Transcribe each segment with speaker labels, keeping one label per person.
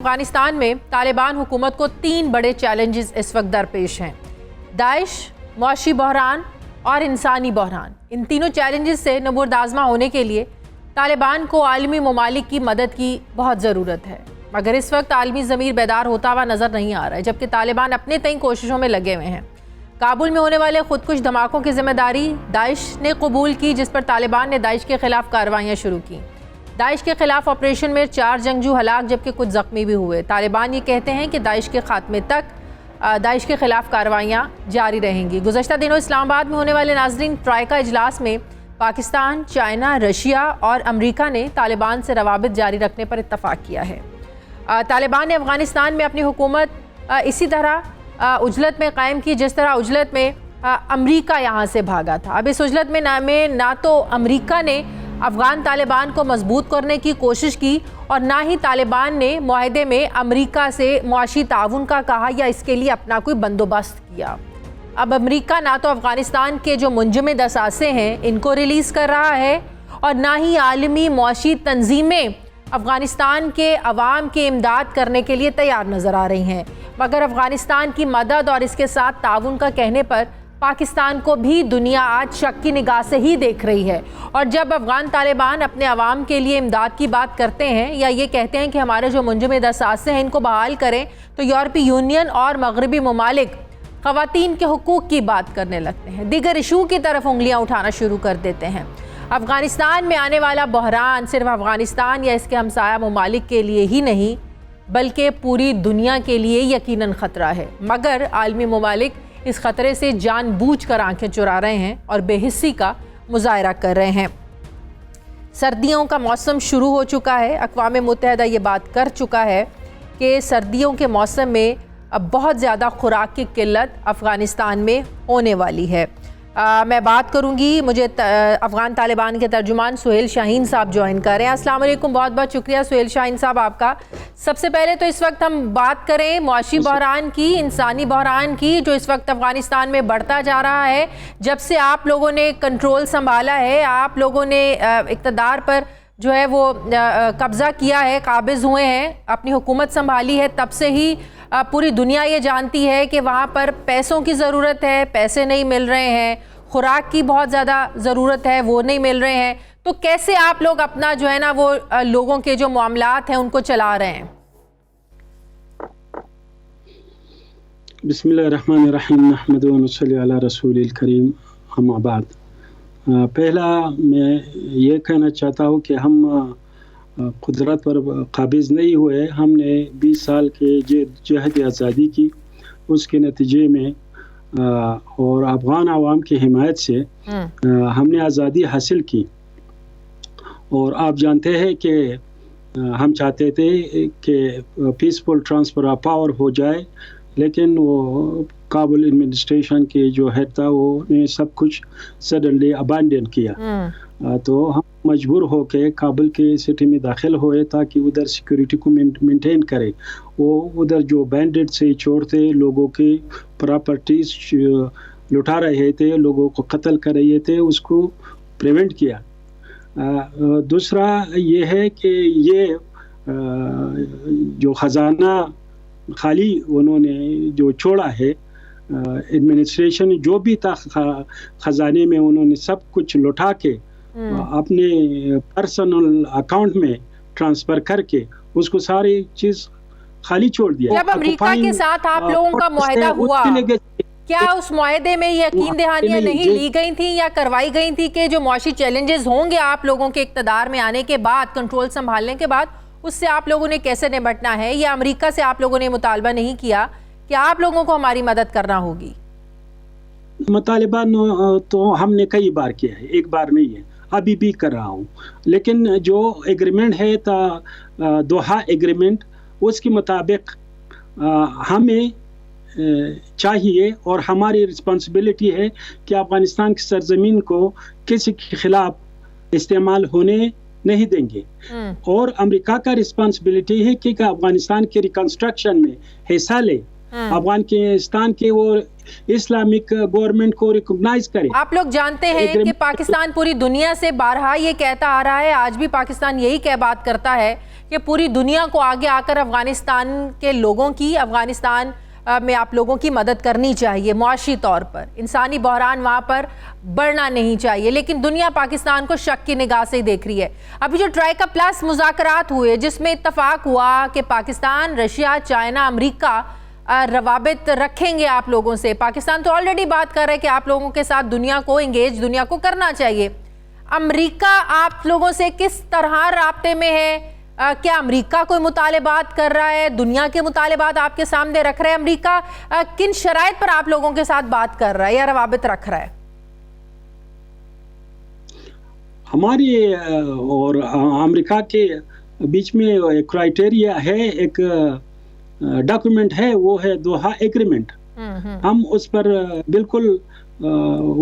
Speaker 1: افغانستان میں طالبان حکومت کو 3 بڑے چیلنجز اس وقت درپیش ہیں: داعش، معاشی بحران اور انسانی بحران۔ ان تینوں چیلنجز سے نبردآزما ہونے کے لیے طالبان کو عالمی ممالک کی مدد کی بہت ضرورت ہے، مگر اس وقت عالمی ضمیر بیدار ہوتا ہوا نظر نہیں آ رہا ہے، جبکہ طالبان اپنے تئیں کوششوں میں لگے ہوئے ہیں۔ کابل میں ہونے والے خودکش دھماکوں کی ذمہ داری داعش نے قبول کی، جس پر طالبان نے داعش کے خلاف کارروائیاں شروع کی۔ داعش کے خلاف آپریشن میں 4 جنگجو ہلاک جبکہ کچھ زخمی بھی ہوئے۔ طالبان یہ کہتے ہیں کہ داعش کے خاتمے تک داعش کے خلاف کارروائیاں جاری رہیں گی۔ گزشتہ دنوں اسلام آباد میں ہونے والے ناظرین ٹرائیکا اجلاس میں پاکستان، چائنا، رشیا اور امریکا نے طالبان سے روابط جاری رکھنے پر اتفاق کیا ہے۔ طالبان نے افغانستان میں اپنی حکومت اسی طرح عجلت میں قائم کی جس طرح عجلت میں امریکہ یہاں سے بھاگا تھا۔ اب اس عجلت میں نہ تو امریکہ نے افغان طالبان کو مضبوط کرنے کی کوشش کی اور نہ ہی طالبان نے معاہدے میں امریکہ سے معاشی تعاون کا کہا یا اس کے لیے اپنا کوئی بندوبست کیا۔ اب امریکہ نہ تو افغانستان کے جو منجمد اثاثے ہیں ان کو ریلیز کر رہا ہے اور نہ ہی عالمی معاشی تنظیمیں افغانستان کے عوام کی امداد کرنے کے لیے تیار نظر آ رہی ہیں، مگر افغانستان کی مدد اور اس کے ساتھ تعاون کا کہنے پر پاکستان کو بھی دنیا آج شک کی نگاہ سے ہی دیکھ رہی ہے۔ اور جب افغان طالبان اپنے عوام کے لیے امداد کی بات کرتے ہیں یا یہ کہتے ہیں کہ ہمارے جو منجمد اثاثے ہیں ان کو بحال کریں، تو یورپی یونین اور مغربی ممالک خواتین کے حقوق کی بات کرنے لگتے ہیں، دیگر ایشو کی طرف انگلیاں اٹھانا شروع کر دیتے ہیں۔ افغانستان میں آنے والا بحران صرف افغانستان یا اس کے ہمسایہ ممالک کے لیے ہی نہیں بلکہ پوری دنیا کے لیے یقیناً خطرہ ہے، مگر عالمی ممالک اس خطرے سے جان بوجھ کر آنکھیں چرا رہے ہیں اور بے حسی کا مظاہرہ کر رہے ہیں۔ سردیوں کا موسم شروع ہو چکا ہے۔ اقوام متحدہ یہ بات کر چکا ہے کہ سردیوں کے موسم میں اب بہت زیادہ خوراک کی قلت افغانستان میں ہونے والی ہے۔ میں بات کروں گی، مجھے افغان طالبان کے ترجمان سہیل شاہین صاحب جوائن کر رہے ہیں۔ السلام علیکم، بہت بہت شکریہ سہیل شاہین صاحب آپ کا۔ سب سے پہلے تو اس وقت ہم بات کریں معاشی بحران کی، انسانی بحران کی، جو اس وقت افغانستان میں بڑھتا جا رہا ہے۔ جب سے آپ لوگوں نے کنٹرول سنبھالا ہے، آپ لوگوں نے اقتدار پر جو ہے وہ قبضہ کیا ہے، قابض ہوئے ہیں، اپنی حکومت سنبھالی ہے، تب سے ہی پوری دنیا یہ جانتی ہے کہ وہاں پر پیسوں کی ضرورت ہے، پیسے نہیں مل رہے ہیں، خوراک کی بہت زیادہ ضرورت ہے، وہ نہیں مل رہے ہیں۔ تو کیسے آپ لوگ اپنا جو ہے نا وہ لوگوں کے جو معاملات ہیں ان کو چلا رہے ہیں؟
Speaker 2: بسم اللہ الرحمن الرحیم، نحمدہ و نصلی علی رسول الکریم، اما بعد۔ پہلا میں یہ کہنا چاہتا ہوں کہ ہم قدرت پر قابض نہیں ہوئے، ہم نے 20 سال کے جہد آزادی کی، اس کے نتیجے میں اور افغان عوام کی حمایت سے ہم نے آزادی حاصل کی۔ اور آپ جانتے ہیں کہ ہم چاہتے تھے کہ پیسفل ٹرانسفر آف پاور ہو جائے، لیکن وہ کابل ایڈمنسٹریشن کے جو ہیڈ تھا وہ نے سب کچھ سڈنلی ابانڈن کیا، تو ہم مجبور ہو کے کابل کے سٹی میں داخل ہوئے تاکہ ادھر سیکیورٹی کو مینٹین کرے۔ وہ ادھر جو بینڈٹ سے چور تھے، لوگوں کی پراپرٹیز لٹا رہے تھے، لوگوں کو قتل کر رہے تھے، اس کو پریونٹ کیا۔ دوسرا یہ ہے کہ یہ جو خزانہ خالی انہوں نے جو چھوڑا ہے، ایڈمنسٹریشن جو بھی تھا خزانے میں انہوں نے سب کچھ لٹا کے اپنے پرسنل اکاؤنٹ میں ٹرانسفر کر کے اس کو ساری چیز خالی چھوڑ دیا۔
Speaker 1: جب امریکہ کے ساتھ آپ لوگوں کا معاہدہ ہوا، کیا اس معاہدے میں یقین دہانیاں نہیں لی گئی تھیں یا کروائی گئی تھی کہ جو معاشی چیلنجز ہوں گے آپ لوگوں کے اقتدار میں آنے کے بعد، کنٹرول سنبھالنے کے بعد، اس سے آپ لوگوں نے کیسے نمٹنا ہے؟ یا امریکہ سے آپ لوگوں نے مطالبہ نہیں کیا کہ آپ لوگوں کو ہماری مدد کرنا ہوگی؟
Speaker 2: مطالبہ تو ہم نے کئی بار کیا ہے، ایک بار نہیں ہے، ابھی بھی کر رہا ہوں، لیکن جو ایگریمنٹ ہے دوحہ ایگریمنٹ، اس کے مطابق ہمیں چاہیے اور ہماری رسپانسبلٹی ہے کہ افغانستان کی سرزمین کو کسی کے خلاف استعمال ہونے نہیں دیں گے، اور امریکہ کا رسپانسبلٹی ہے کہ افغانستان کے ریکنسٹرکشن میں حصہ لے، افغانستان کے وہ اسلامک گورنمنٹ کو ریکگنائز کرے۔
Speaker 1: آپ لوگ جانتے ہیں کہ پاکستان پوری دنیا سے بارہا یہ کہتا آ رہا ہے، آج بھی پاکستان یہی بات کرتا ہے کہ پوری دنیا کو آگے آ کر افغانستان کے لوگوں کی، افغانستان میں آپ لوگوں کی مدد کرنی چاہیے معاشی طور پر، انسانی بحران وہاں پر بڑھنا نہیں چاہیے، لیکن دنیا پاکستان کو شک کی نگاہ سے دیکھ رہی ہے۔ ابھی جو ٹرائیکا پلس مذاکرات ہوئے جس میں اتفاق ہوا کہ پاکستان، رشیا، چائنا، امریکہ روابط رکھیں گے آپ لوگوں سے، پاکستان تو آلریڈی بات کر رہے ہیں کہ آپ لوگوں کے ساتھ دنیا کو انگیج، دنیا کو کرنا چاہیے۔ امریکہ آپ لوگوں سے کس طرح رابطے میں ہے؟ کیا امریکہ کوئی مطالبات کر رہا ہے؟ دنیا کے مطالبات آپ کے سامنے رکھ رہے ہیں؟ امریکہ کن شرائط پر آپ لوگوں کے ساتھ بات کر رہا ہے یا روابط رکھ رہا ہے؟
Speaker 2: ہماری اور امریکہ کے بیچ میں ایک کرائٹیریا ہے، ایک ڈاکومنٹ ہے، وہ ہے دوحہ ایگریمنٹ۔ ہم اس پر بالکل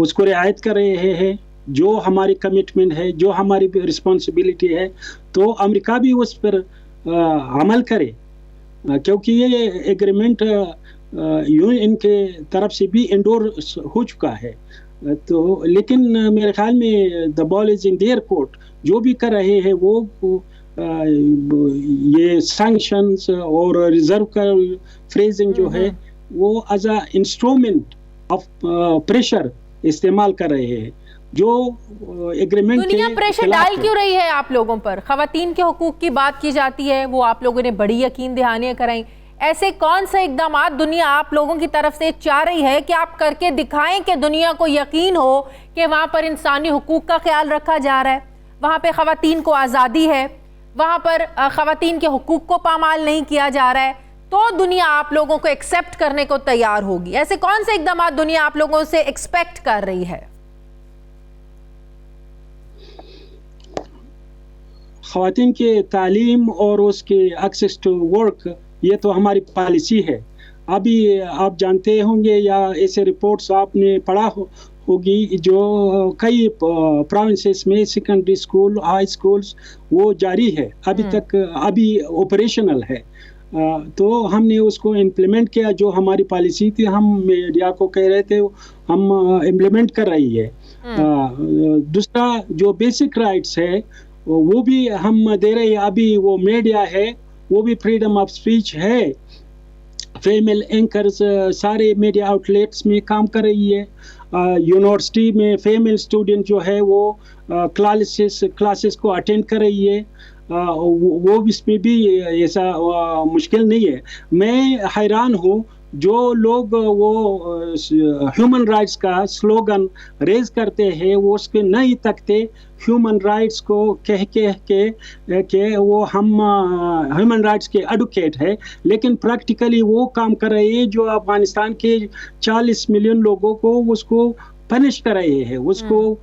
Speaker 2: اس کو رعایت کر رہے ہیں، جو ہماری کمٹمنٹ ہے، جو ہماری رسپانسبلٹی ہے، تو امریکہ بھی اس پر عمل کرے، کیونکہ یہ ایگریمنٹ ان کے طرف سے بھی انڈورس ہو چکا ہے۔ تو لیکن میرے خیال میں دا بال از ان دیئر کورٹ، جو بھی کر رہے ہیں وہ یہ سینکشنز اور ریزرو کا فریزنگ جو ہے وہ as a instrument of pressure استعمال کر رہے ہیں، جو ایگریمنٹ
Speaker 1: دنیا پریشر ڈال کیوں رہی ہے آپ لوگوں پر؟ خواتین کے حقوق کی بات کی جاتی ہے، وہ آپ لوگوں نے بڑی یقین دہانیاں کرائیں، ایسے کون سے اقدامات دنیا آپ لوگوں کی طرف سے چاہ رہی ہے کہ آپ کر کے دکھائیں کہ دنیا کو یقین ہو کہ وہاں پر انسانی حقوق کا خیال رکھا جا رہا ہے، وہاں پہ خواتین کو آزادی ہے، وہاں پر خواتین کے حقوق کو پامال نہیں کیا جا رہا ہے، تو دنیا آپ لوگوں کو ایکسیپٹ کرنے کو تیار ہوگی؟ ایسے کون سے اقدامات دنیا آپ لوگوں سے ایکسپیکٹ کر رہی ہے؟
Speaker 2: خواتین کے تعلیم اور اس کے ایکسیس ٹو ورک، یہ تو ہماری پالیسی ہے۔ ابھی آپ جانتے ہوں گے یا ایسے رپورٹس آپ نے پڑھا ہوگی، جو کئی پروونسز میں سیکنڈری سکول، ہائی سکولز وہ جاری ہے، ابھی آپریشنل ہے۔ تو ہم نے اس کو امپلیمنٹ کیا، جو ہماری پالیسی تھی، ہم میڈیا کو کہہ رہے تھے ہم امپلیمنٹ کر رہی ہے۔ دوسرا جو بیسک رائٹس ہے وہ بھی ہم دے رہے ہیں، ابھی وہ میڈیا ہے وہ بھی فریڈم آف اسپیچ ہے، فیمیل اینکرز سارے میڈیا آؤٹ لیٹس میں کام کر رہی ہے۔ یونیورسٹی میں فیمیل اسٹوڈنٹ جو ہے وہ کلاسز کو اٹینڈ کر رہی ہے، وہ اس میں بھی ایسا مشکل نہیں ہے۔ میں حیران ہوں جو لوگ وہ ہیومن رائٹس کا سلوگن ریز کرتے ہیں، وہ اس کے نہیں تکتے ہیومن رائٹس کو کہہ کہ وہ ہم ہیومن رائٹس کے ایڈوکیٹ ہے، لیکن پریکٹیکلی وہ کام کر رہے ہیں جو افغانستان کے 40 ملین لوگوں کو اس کو پنش کر رہے ہیں، اس کو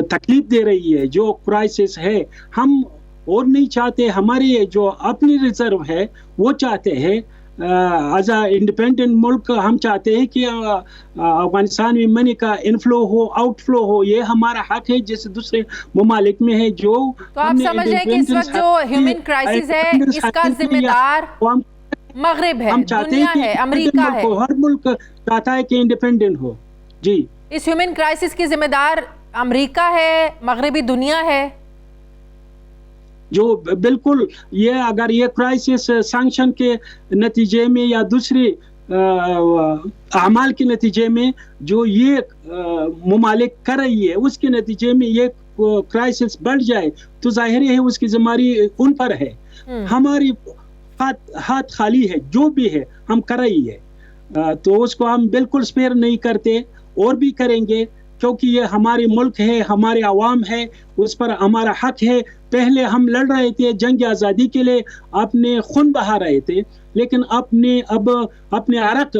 Speaker 2: تکلیف دے رہی ہے۔ جو کرائسس ہے ہم اور نہیں چاہتے، ہماری جو اپنی ریزرو ہے وہ چاہتے ہیں ایز اے انڈیپینڈنٹ ملک، ہم چاہتے ہیں کہ افغانستان میں منی کا انفلو ہو، آؤٹ فلو ہو، یہ ہمارا حق ہے جیسے دوسرے ممالک میں ہے۔ جو
Speaker 1: تو آپ سمجھ رہے ہیں کہ اس وقت جو ہیومن کرائسس ہے اس کا ذمہ دار مغرب ہے، دنیا ہے، امریکہ ہے،
Speaker 2: ہر ملک چاہتا ہے کہ انڈیپینڈنٹ ہو۔ جی،
Speaker 1: اس ہیومن کرائسس کی ذمہ دار امریکہ ہے، مغربی دنیا ہے،
Speaker 2: جو بالکل یہ اگر یہ کرائسس سینکشن کے نتیجے میں یا دوسری اعمال کے نتیجے میں جو یہ ممالک کر رہی ہے اس کے نتیجے میں یہ کرائسس بڑھ جائے تو ظاہر ہے اس کی ذمہ داری ان پر ہے۔ ہماری ہاتھ خالی ہے، جو بھی ہے ہم کر رہی ہے، تو اس کو ہم بالکل سپیئر نہیں کرتے اور بھی کریں گے، کیونکہ یہ ہمارے ملک ہے، ہمارے عوام ہے، اس پر ہمارا حق ہے۔ پہلے ہم لڑ رہے تھے جنگ آزادی کے لیے، اپنے خون بہا رہے تھے، لیکن اب اپنے عرق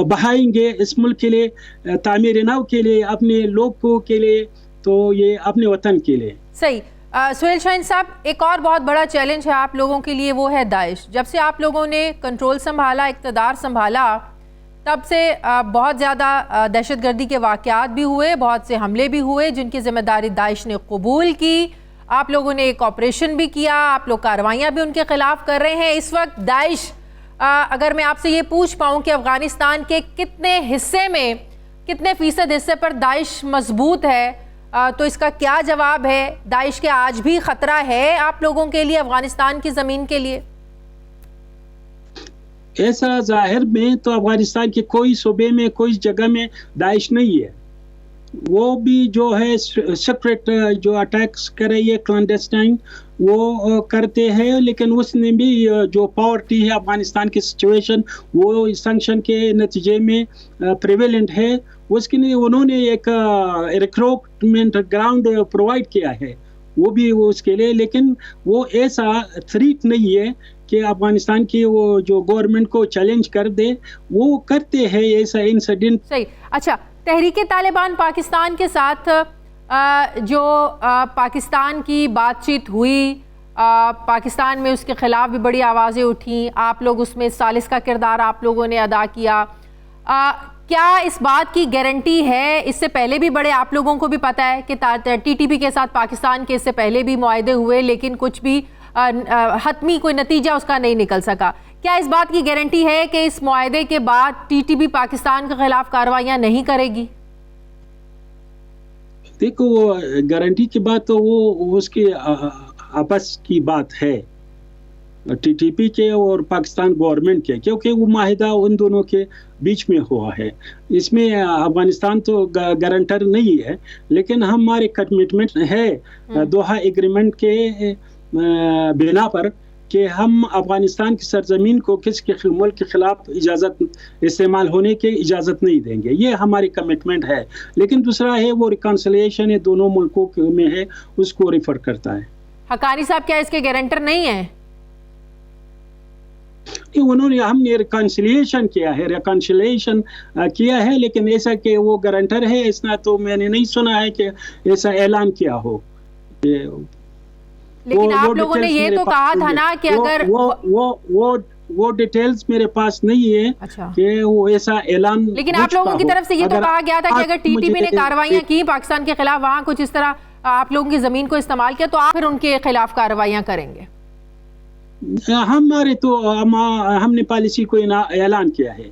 Speaker 2: بہائیں گے اس ملک کے لیے، تعمیر نو کے لیے، اپنے لوگوں کے لیے، تو یہ اپنے وطن کے لیے۔
Speaker 1: صحیح۔ سہیل شاہین صاحب، ایک اور بہت بڑا چیلنج ہے آپ لوگوں کے لیے، وہ ہے داعش۔ جب سے آپ لوگوں نے کنٹرول سنبھالا، اقتدار سنبھالا، تب سے بہت زیادہ دہشت گردی کے واقعات بھی ہوئے، بہت سے حملے بھی ہوئے جن کی ذمہ داری داعش نے قبول کی، آپ لوگوں نے ایک آپریشن بھی کیا، آپ لوگ کارروائیاں بھی ان کے خلاف کر رہے ہیں۔ اس وقت داعش، اگر میں آپ سے یہ پوچھ پاؤں کہ افغانستان کے کتنے حصے میں، کتنے فیصد حصے پر داعش مضبوط ہے، تو اس کا کیا جواب ہے؟ داعش کے آج بھی خطرہ ہے آپ لوگوں کے لیے، افغانستان کی زمین کے لیے؟
Speaker 2: ایسا ظاہر میں تو افغانستان کے کوئی صوبے میں کوئی جگہ میں داعش نہیں ہے. وہ بھی جو ہے سیکرٹ جو اٹیکس کر رہی ہے کلانڈسٹائن وہ کرتے ہیں، لیکن اس نے بھی جو پاورٹی ہے افغانستان کی سچویشن وہ سینکشن کے نتیجے میں پریویلنٹ ہے. اس کے لیے انہوں نے ایک ریکروٹمنٹ گراؤنڈ پرووائڈ کیا ہے وہ بھی اس کے لیے، لیکن وہ ایسا تھریٹ نہیں ہے کہ افغانستان کی وہ جو گورنمنٹ کو چیلنج کر دے. وہ کرتے ہیں ایسا انسیڈنٹ.
Speaker 1: صحیح. اچھا، تحریک طالبان پاکستان کے ساتھ جو پاکستان کی بات چیت ہوئی، پاکستان میں اس کے خلاف بھی بڑی آوازیں اٹھیں، آپ لوگ اس میں ثالث کا کردار آپ لوگوں نے ادا کیا. کیا اس بات کی گارنٹی ہے؟ اس سے پہلے بھی بڑے آپ لوگوں کو بھی پتہ ہے کہ ٹی ٹی پی کے ساتھ پاکستان کے اس سے پہلے بھی معاہدے ہوئے، لیکن کچھ بھی حتمی کوئی نتیجہ اس کا نہیں نکل سکا. کیا اس بات کی گارنٹی ہے کہ اس معاہدے کے بعد ٹی ٹی پی پاکستان کے خلاف کارروائیاں نہیں کرے گی؟
Speaker 2: دیکھو، وہ گارنٹی کی بات تو وہ اس کی آپس کی بات ہے، ٹی ٹی پی کے اور پاکستان گورنمنٹ کے، کیونکہ وہ معاہدہ ان دونوں کے بیچ میں ہوا ہے. اس میں افغانستان تو گارنٹر نہیں ہے، لیکن ہماری کمٹمنٹ ہے دوحہ ایگریمنٹ کے بنا پر کہ ہم افغانستان کی سرزمین کو کسی کے ملک کے خلاف اجازت استعمال ہونے کی اجازت نہیں دیں گے. یہ ہماری کمٹمنٹ ہے. لیکن دوسرا ہے وہ ریکنسلیشن ہے دونوں ملکوں میں ہے، اس کو ریفر کرتا ہے.
Speaker 1: حقانی صاحب کیا اس کے گارنٹر نہیں ہیں؟
Speaker 2: ہم نے ریکنسلیشن کیا ہے، لیکن ایسا کہ وہ گارنٹر ہے اس طرح تو میں نے نہیں سنا ہے کہ ایسا اعلان کیا ہو.
Speaker 1: لیکن آپ لوگوں نے یہ تو کہا تھا نا کہ اگر
Speaker 2: وہ ڈیٹیلز میرے پاس نہیں ہے کہ وہ ایسا اعلان،
Speaker 1: لیکن آپ لوگوں کی طرف سے یہ تو کہا گیا تھا کہ اگر ٹی ٹی پی نے کارروائیاں کی پاکستان کے خلاف، وہاں کچھ اس طرح آپ لوگوں کی زمین کو استعمال کیا، تو آپ پھر ان کے خلاف کارروائیاں کریں گے.
Speaker 2: ہم نے پالیسی کو اعلان کیا ہے.